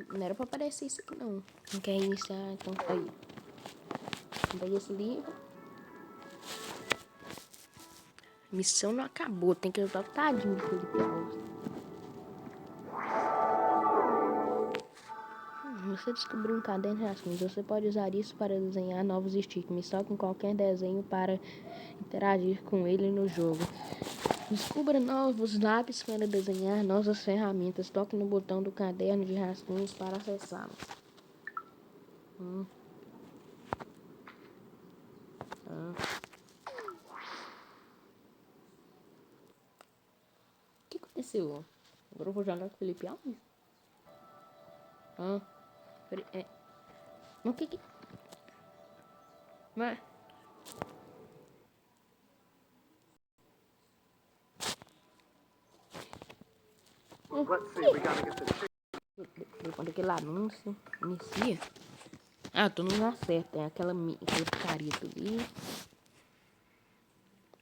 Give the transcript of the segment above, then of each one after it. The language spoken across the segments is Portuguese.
não era pra aparecer isso aqui, não. Não quer iniciar, então aí. Pega esse livro. Missão não acabou, tem que ajudar o tadinho de Felipe Alves. Você descobriu um caderno de rascunhos. Você pode usar isso para desenhar novos stickers. Toque em qualquer desenho para interagir com ele no jogo. Descubra novos lápis para desenhar novas ferramentas. Toque no botão do caderno de rascunhos para acessá-lo. O que aconteceu? Agora eu vou jogar com o Felipe Alves? O que? Mas... Quando aquele anúncio inicia. Ah, tô no lugar certo. Tem aquela careta ali.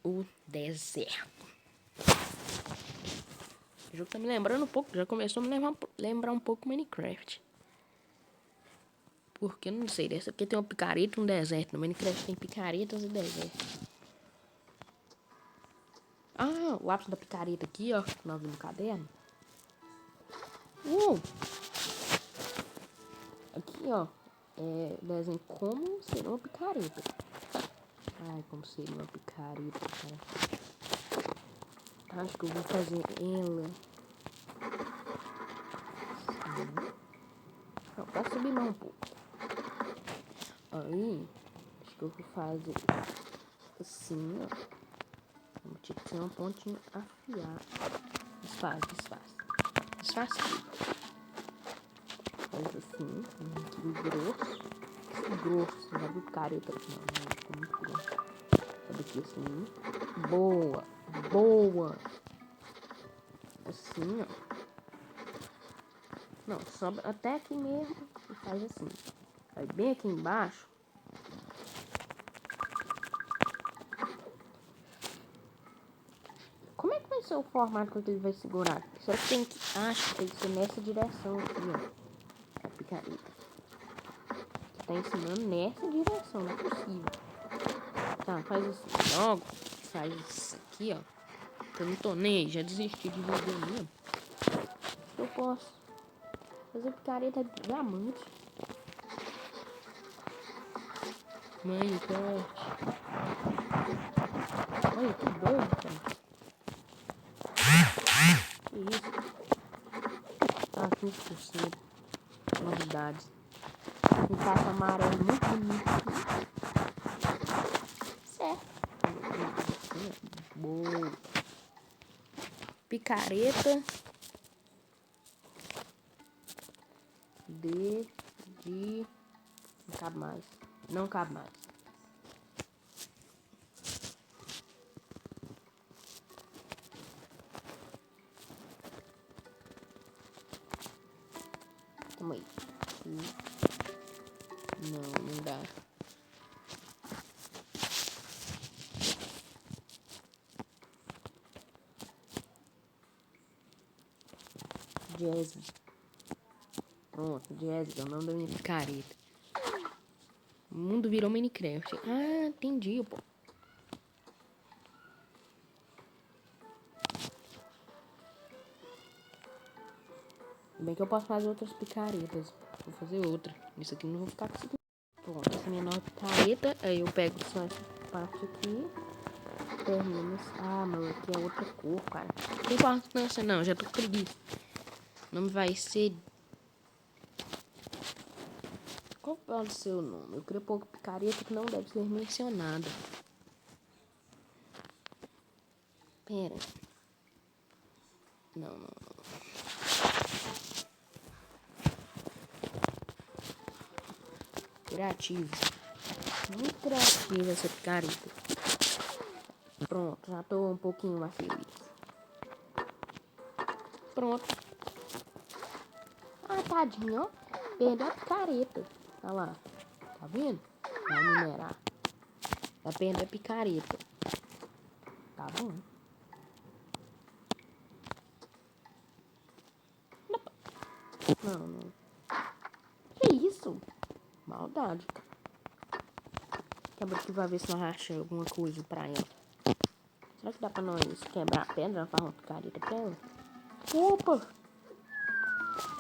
O deserto. O jogo tá me lembrando um pouco. Já começou a me lembrar um pouco Minecraft. Porque eu não sei. Dessa aqui tem uma picareta e um deserto. No Minecraft tem picaretas e desertos. Ah, o lápis da picareta aqui, ó. Nós no caderno. Aqui, ó. Desenho como seria uma picareta. Ai, como seria uma picareta, cara. Acho que eu vou fazer ela. Assim. Não, pode subir mais um pouco. Aí, acho que eu vou fazer assim, ó. Tinha que ser uma pontinha afiada. Desfaz tudo. Faz assim, grosso. Já viu careta? Não, ficou muito grosso. Sabe aqui assim. Boa. Assim, ó. Não, sobe até aqui mesmo e faz assim. Aí bem aqui embaixo. Como é que vai ser o formato que ele vai segurar? Só que tem que... Acho que tem que ser nessa direção aqui, ó. A picareta. Tá ensinando nessa direção, não é possível. Tá, faz assim. Logo, faz isso aqui, ó. Eu não tô nem aí, já desisti de viver mesmo. Eu posso fazer picareta de diamante. Minecraft. Olha, que doido, cara. Que isso? Ah, 15%. Novidades. Um caixa amarelo muito bonito. Certo. Boa. Picareta. Não cabe mais. Não cabe mais. Calma aí. Não dá. Jazzy. Pronto, Jazzy é o nome da minha picareta. O mundo virou Minecraft. Ah, entendi, pô. Bem que eu posso fazer outras picaretas. Vou fazer outra. Isso aqui não vou ficar com isso aqui. Pronto, essa é a minha nova picareta. Aí eu pego só essa parte aqui. Termino. Ah, mas aqui é outra cor, cara. Não tem importância não, já tô com preguiça. O nome vai ser... Qual pode ser o nome? Eu queria pouco picareta que não deve ser mencionada. Pera. Não. Criativo. Muito criativa essa picareta. Pronto, já tô um pouquinho mais feliz. Pronto. Ah, tadinho, ó. Perdeu a picareta. Olha lá. Tá vendo? Vai minerar. Vai perder a picareta. Tá bom. Não. isso? Maldade, cara. Quebra aqui, vai ver se nós achamos alguma coisa pra ela. Será que dá pra nós quebrar a pedra pra uma picareta pra ela? Opa!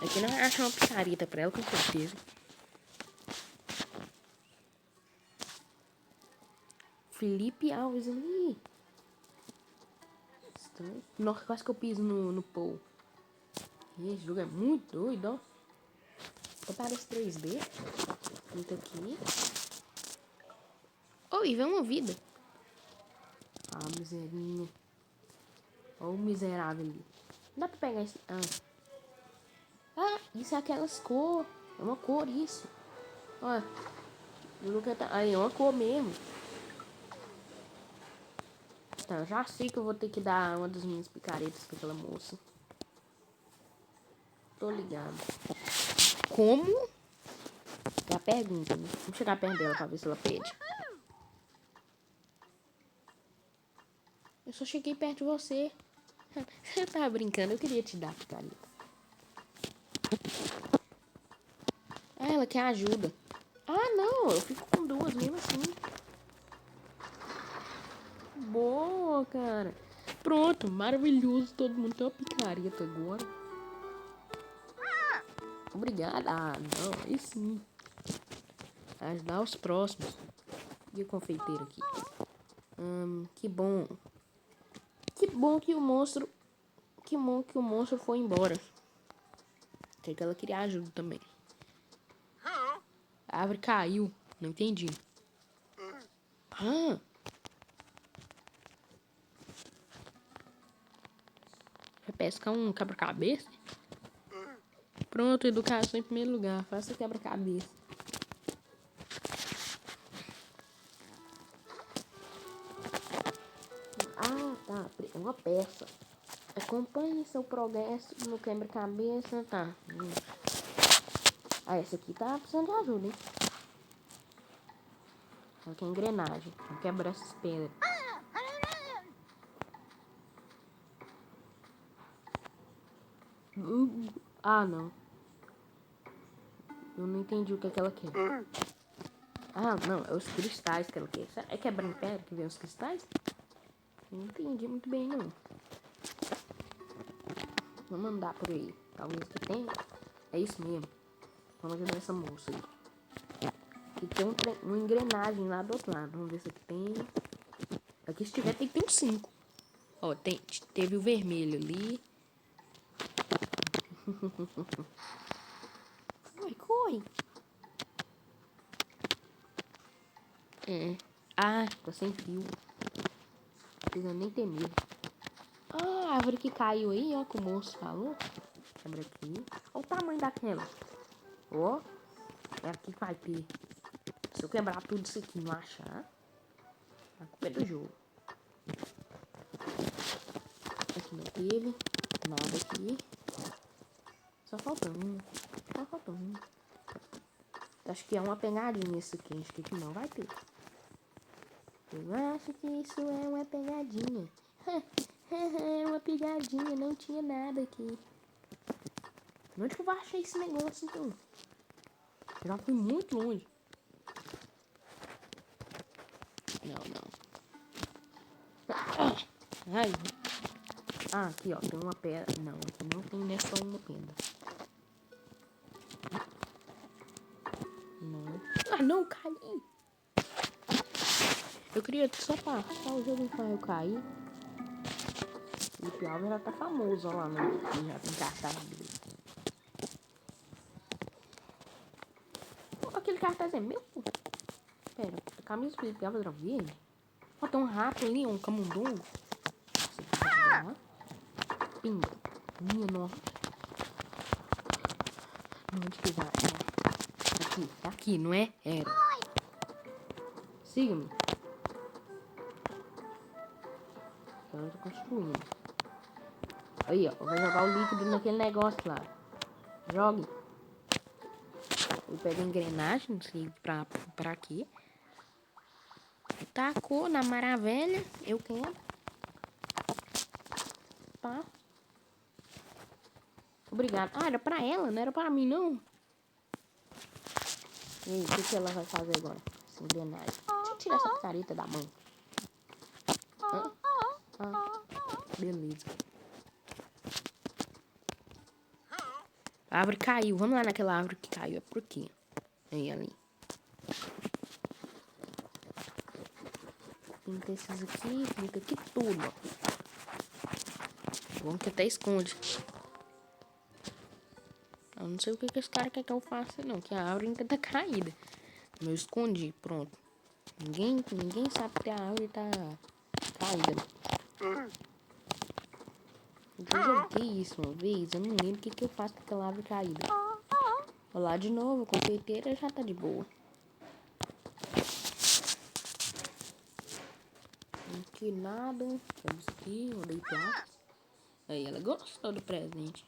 Aqui nós achamos uma picareta pra ela, com certeza. Felipe Alves ali. Estranho. Nossa, quase que eu piso no Paul. Esse jogo é muito doido, ó. Até parece 3D. Muito aqui. Oh, e vem uma vida. Ah, miserinha. Olha o miserável ali. Não dá pra pegar esse... Ah, isso é aquelas cores. É uma cor isso. Olha. Aí, é uma cor mesmo. Então, eu já sei que eu vou ter que dar uma das minhas picaretas pra aquela moça. Tô ligado. Como? É a pergunta, né? Vamos chegar perto dela pra ver se ela pede. Eu só cheguei perto de você. Você tava brincando, eu queria te dar picareta. Ah, ela quer ajuda. Ah, não, eu fico com duas mesmo assim. Boa, cara. Pronto, maravilhoso. Todo mundo tem uma picareta agora. Obrigada. Ah, não, aí sim. Ajudar os próximos. E o confeiteiro aqui. Que bom. Que bom que o monstro... Que bom que o monstro foi embora. Sei que ela queria ajuda também. A árvore caiu. Não entendi. Ah. Vai pescar um quebra-cabeça? Pronto, educação em primeiro lugar. Faça quebra-cabeça. Ah, tá. É uma peça. Acompanhe seu progresso no quebra-cabeça. Tá. Ah, essa aqui tá precisando de ajuda, hein? Aqui é engrenagem. Vou quebrar essas pedras. Ah, não. Eu não entendi o que é que ela quer. Ah, não. É os cristais que ela quer. É quebrando pedra que vem os cristais? Não entendi muito bem, não. Vamos andar por aí. Talvez que tenha. É isso mesmo. Vamos ajudar essa moça aí. E tem uma engrenagem lá do outro lado. Vamos ver se aqui tem. Aqui se tiver tem que ter um 5. Ó, teve o vermelho ali. Corre, corre. Ah, tô sem fio. Não precisa nem ter medo. Ah, a árvore que caiu aí, ó, que o moço falou. Quebra aqui. Olha o tamanho daquela. Ó. É aqui que vai ter. Se eu quebrar tudo isso aqui e não achar, a culpa é do jogo. Aqui não teve nada aqui. Só falta um. Só falta um. Acho que é uma pegadinha isso aqui. Acho que não vai ter. Eu acho que isso é uma pegadinha. É uma pegadinha. Não tinha nada aqui. Onde que eu vou achar esse negócio então? Eu já fui muito longe. Não. Ai. Ah, aqui ó, tem uma pedra. Não, aqui não tem nem só uma pedra. Não. Ah, não, caí. Eu queria só passar o jogo pra eu cair. Felipe Alves já tá famoso, ó lá, né? Já tem cartaz dele. Aquele cartaz é meu? Pera, a camisa do Felipe Alves era verde? Ó, tem um rato ali, um camundongo. Pinga. Minha nossa. Onde que vai? Aqui, aqui, não é? Era. Siga-me. Eu tô construindo. Aí, ó. Eu vou jogar o líquido naquele negócio lá. Jogue. Eu pego a engrenagem, não sei pra quê. Tacou na maravilha. Eu quero. Pá. Obrigado. Ah, era pra ela, não era pra mim, não. E aí, o que ela vai fazer agora? Essa engrenagem. Deixa eu tirar essa picareta da mão. Beleza. A árvore caiu. Vamos lá naquela árvore que caiu. É por quê? Aí, ali. Pinta esses aqui. Pinta aqui tudo, ó. Bom que até esconde. Eu não sei o que esse cara quer que eu faça, não. Que a árvore ainda tá caída. Mas eu escondi. Pronto. Ninguém sabe que a árvore tá caída. Eu já joguei isso uma vez. Eu não lembro o que eu faço com aquela árvore caída. Vou lá de novo. Com peiteira já tá de boa. Aqui nada. Vamos aqui. Vou deitar. Aí ela gostou do presente.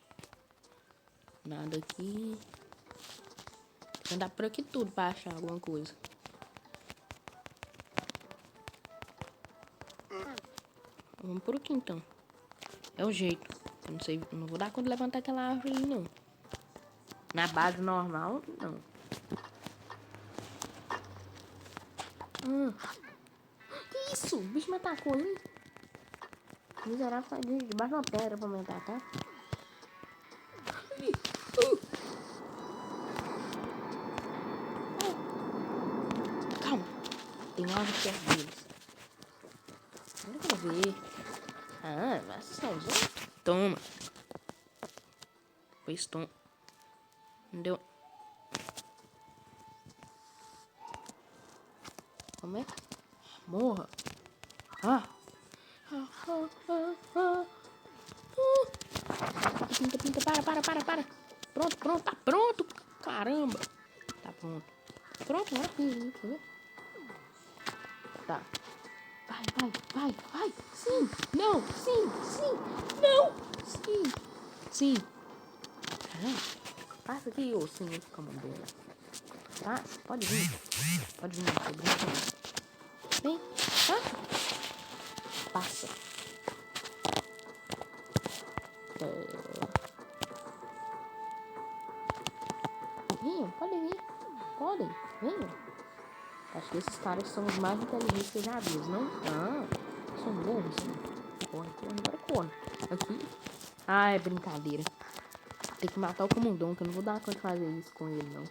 Nada aqui. Vou andar por aqui tudo pra achar alguma coisa. Vamos por aqui então. É o jeito. Eu não sei, não vou dar conta de levantar aquela árvore ali, não. Na base normal, não. Que isso? O bicho me atacou ali. Miserável sai debaixo de uma pedra pra me atacar. Calma. Tem uma árvore perto deles. Eu quero ver. Ah, mas sozinho. Toma. Pois toma. Não deu. Como é? Morra. Pinta. Para. Pronto. Tá pronto. Caramba. Tá pronto. Pronto, agora fiz. Tá. Vai. Sim. Não. Sim. Não. Sim. Caramba. Passa aqui, ô senhor comandante. Passa. Pode vir, tô brincando. Vem. Passa. Podem. Venham. Acho que esses caras são os mais inteligentes que eu já vi, não? São burros. Corre. Aqui. É brincadeira. Tem que matar o Camundongo, que eu não vou dar conta de fazer isso com ele, não.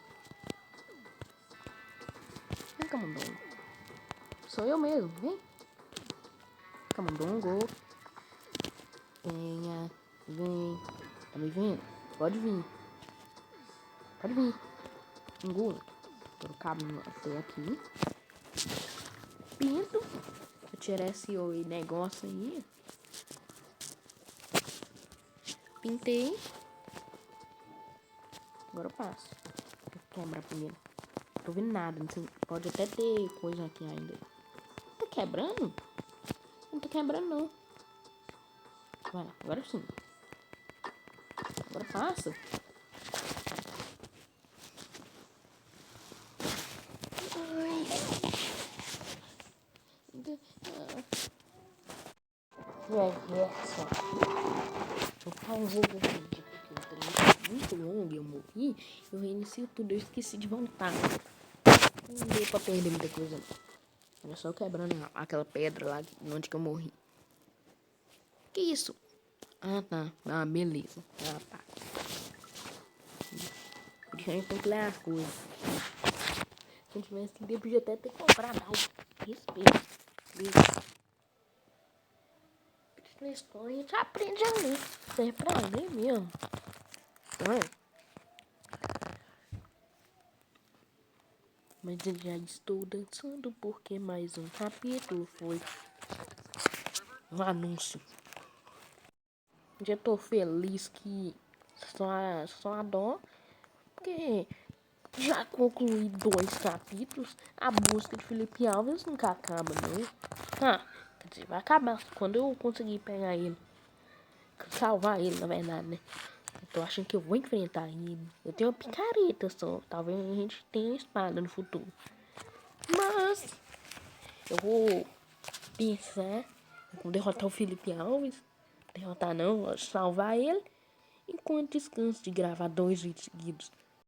Vem, Camundongo. Sou eu mesmo, vem. Camundongo. Vem. Tá me vendo? Pode vir. Engula. Vou o caminho até aqui. Pinto. Vou tirar esse negócio aí. Pintei. Agora eu passo. Vou quebrar primeiro. Não tô vendo nada. Não sei, pode até ter coisa aqui ainda. Tá quebrando? Não tá quebrando, não. Vai, agora sim. Agora passa. Vou pausar o vídeo porque o trem tá muito longo e eu morri. Eu reinicio tudo, eu esqueci de voltar. Não deu pra perder muita coisa, não. Era só quebrando aquela pedra lá onde que eu morri. Que isso? Tá. Beleza. Tá. Por isso a gente tem que ler as coisas. Se eu tivesse que eu podia até ter comprado algo. Respeito. Na escola a gente aprende a ler. Serve pra ler mesmo. Mas eu já estou dançando porque mais um capítulo foi um anúncio. Já tô feliz que só a dó, porque já concluí 2 capítulos. A busca de Felipe Alves nunca acaba, não. Quer dizer, vai acabar quando eu conseguir pegar ele. Salvar ele, na verdade, né? Eu tô achando que eu vou enfrentar ele. Eu tenho uma picareta só. Talvez a gente tenha espada no futuro. Mas eu vou pensar em derrotar o Felipe Alves. Derrotar não, salvar ele. Enquanto descanso de gravar 2 vídeos seguidos.